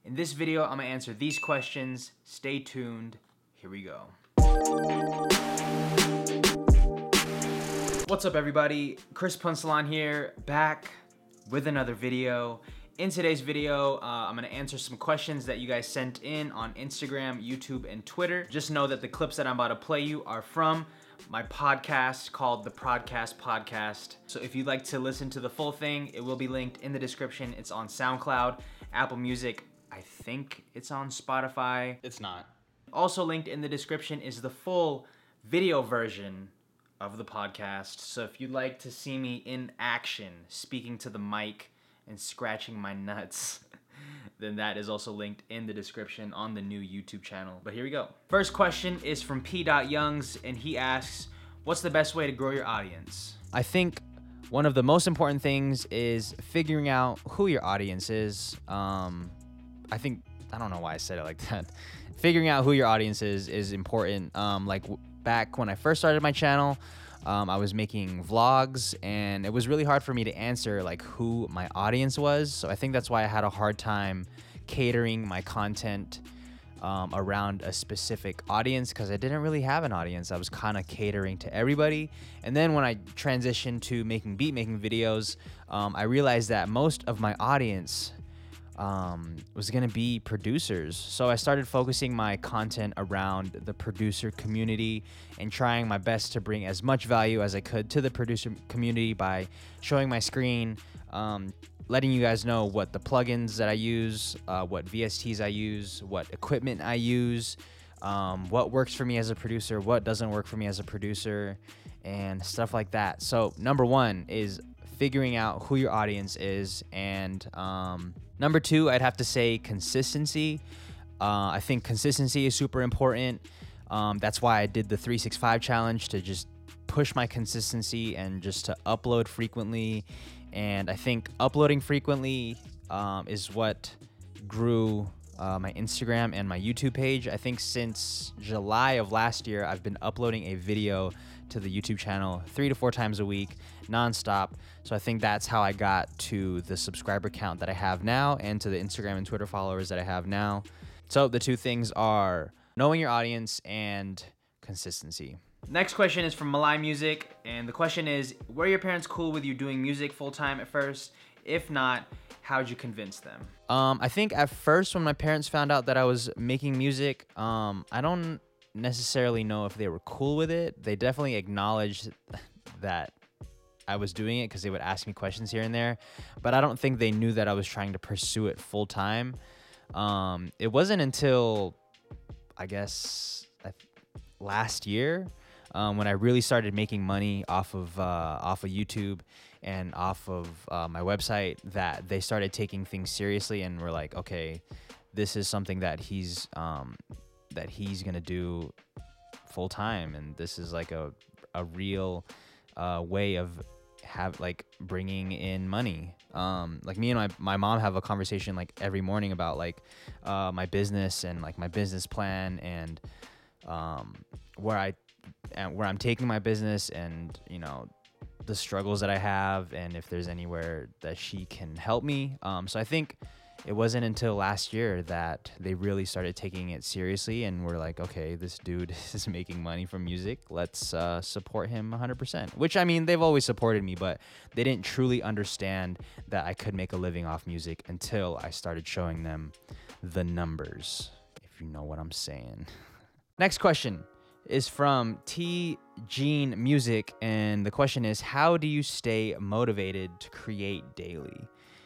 In this video, I'm gonna answer these questions. Stay tuned. Here we go. What's up, everybody? Chris Punsalon here, back with another video. In today's video, I'm gonna answer some questions that you guys sent in on Instagram, YouTube, and Twitter. Just know that the clips that I'm about to play you are from my podcast called The Prodcast Podcast. So if you'd like to listen to the full thing, it will be linked in the description. It's on SoundCloud, Apple Music. I think it's on Spotify. It's not. Also linked in the description is the full video version of the podcast. So if you'd like to see me in action, speaking to the mic and scratching my nuts, then that is also linked in the description on the new YouTube channel. But here we go. First question is from P.Youngs, and he asks, what's the best way to grow your audience? I think one of the most important things is figuring out who your audience is. I don't know why I said it like that. Figuring out who your audience is important. Back when I first started my channel, I was making vlogs, and it was really hard for me to answer like who my audience was. So I think that's why I had a hard time catering my content around a specific audience, because I didn't really have an audience. I was kind of catering to everybody. And then when I transitioned to making beat-making videos, I realized that most of my audience was gonna be producers. So I started focusing my content around the producer community and trying my best to bring as much value as I could to the producer community by showing my screen, letting you guys know what the plugins that I use, what VSTs I use, what equipment I use, what works for me as a producer, what doesn't work for me as a producer, and stuff like that. So number one is figuring out who your audience is, and number two, I'd have to say consistency. I think consistency is super important. That's why I did the 365 challenge, to just push my consistency and just to upload frequently. And I think uploading frequently is what grew my Instagram and my YouTube page. I think since July of last year, I've been uploading a video to the YouTube channel 3 to 4 times a week, nonstop. So I think that's how I got to the subscriber count that I have now, and to the Instagram and Twitter followers that I have now. So the two things are knowing your audience and consistency. Next question is from Malai Music, and the question is, were your parents cool with you doing music full-time at first? If not, how'd you convince them? I think at first, when my parents found out that I was making music, I don't necessarily know if they were cool with it. They definitely acknowledged that I was doing it, because they would ask me questions here and there, but I don't think they knew that I was trying to pursue it full time. It wasn't until, I guess, last year, when I really started making money off of YouTube and off of my website, that they started taking things seriously and were like, okay, this is something that he's gonna do full time, and this is like a real way of bringing in money. Like me and my mom have a conversation like every morning about like my business and like my business plan, and where I'm taking my business, and you know, the struggles that I have, and if there's anywhere that she can help me. So I think it wasn't until last year that they really started taking it seriously, and were like, okay, this dude is making money from music. Let's support him 100%. Which, I mean, they've always supported me, but they didn't truly understand that I could make a living off music until I started showing them the numbers, if you know what I'm saying. Next question is from T. Gene Music, and the question is, how do you stay motivated to create daily?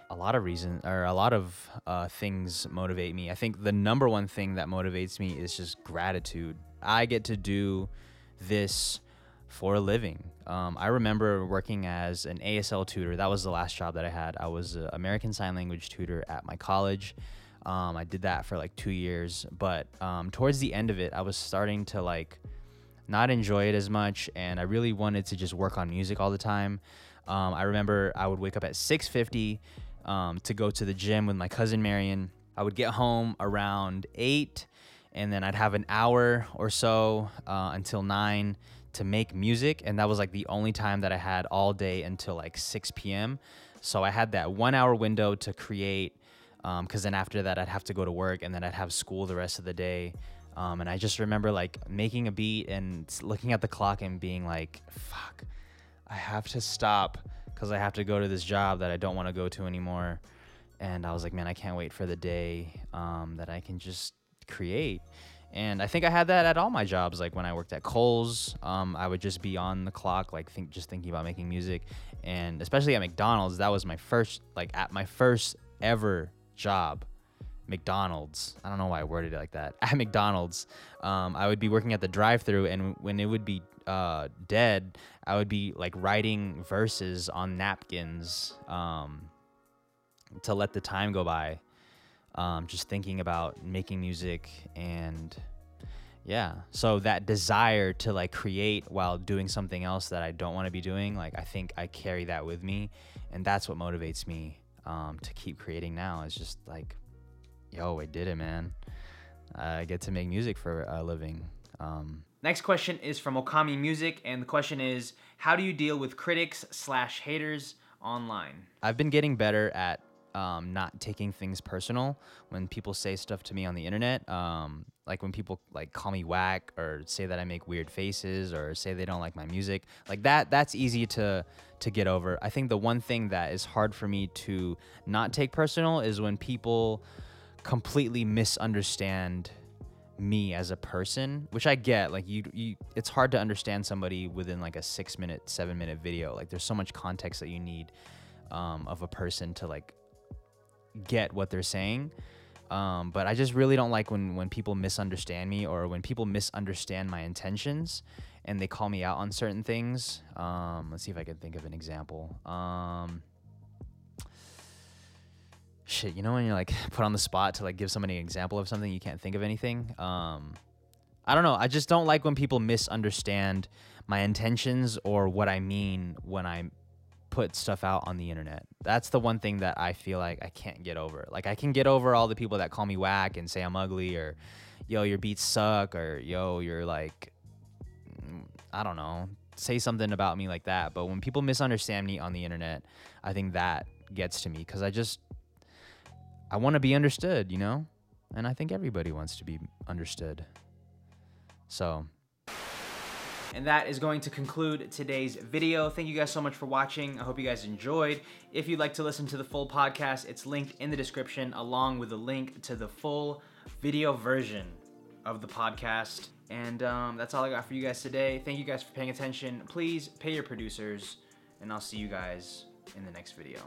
A lot of things motivate me. I think the number one thing that motivates me is just gratitude. I get to do this for a living. I remember working as an ASL tutor. That was the last job that I had. I was an American Sign Language tutor at my college. I did that for like 2 years, but towards the end of it, I was starting to like not enjoy it as much, and I really wanted to just work on music all the time. I remember I would wake up at 6:50 to go to the gym with my cousin Marion. I would get home around 8, and then I'd have an hour or so until 9 to make music, and that was like the only time that I had all day until like 6 p.m. So I had that 1 hour window to create because then after that I'd have to go to work, and then I'd have school the rest of the day. And I just remember like making a beat and looking at the clock and being like, fuck, I have to stop because I have to go to this job that I don't want to go to anymore. And I was like, man, I can't wait for the day that I can just create. And I think I had that at all my jobs. Like when I worked at Kohl's, I would just be on the clock, like just thinking about making music. And especially at McDonald's, that was my first, like at my first ever job, McDonald's. I don't know why I worded it like that. At McDonald's, I would be working at the drive-thru, and when it would be dead, I would be like writing verses on napkins to let the time go by. Just thinking about making music. And yeah, so that desire to like create while doing something else that I don't want to be doing, like I think I carry that with me, and that's what motivates me to keep creating now. It's just like, yo, I did it, man. I get to make music for a living. Next question is from Okami Music, and the question is, how do you deal with critics/haters online? I've been getting better at not taking things personal when people say stuff to me on the internet. Like when people like call me whack or say that I make weird faces or say they don't like my music, like that's easy to get over. I think the one thing that is hard for me to not take personal is when people completely misunderstand me as a person, which I get. Like you it's hard to understand somebody within like a 6-minute, 7-minute video. Like there's so much context that you need of a person to like get what they're saying. But I just really don't like when people misunderstand me, or when people misunderstand my intentions and they call me out on certain things. Let's see if I can think of an example. Shit, you know when you're like put on the spot to like give somebody an example of something, you can't think of anything. I don't know. I just don't like when people misunderstand my intentions or what I mean when I put stuff out on the internet. That's the one thing that I feel like I can't get over. Like I can get over all the people that call me whack and say I'm ugly, or yo, your beats suck, or yo, you're like, I don't know, say something about me like that. But when people misunderstand me on the internet, I think that gets to me, because I want to be understood, you know? And I think everybody wants to be understood. So. And that is going to conclude today's video. Thank you guys so much for watching. I hope you guys enjoyed. If you'd like to listen to the full podcast, it's linked in the description, along with a link to the full video version of the podcast. And that's all I got for you guys today. Thank you guys for paying attention. Please pay your producers, and I'll see you guys in the next video.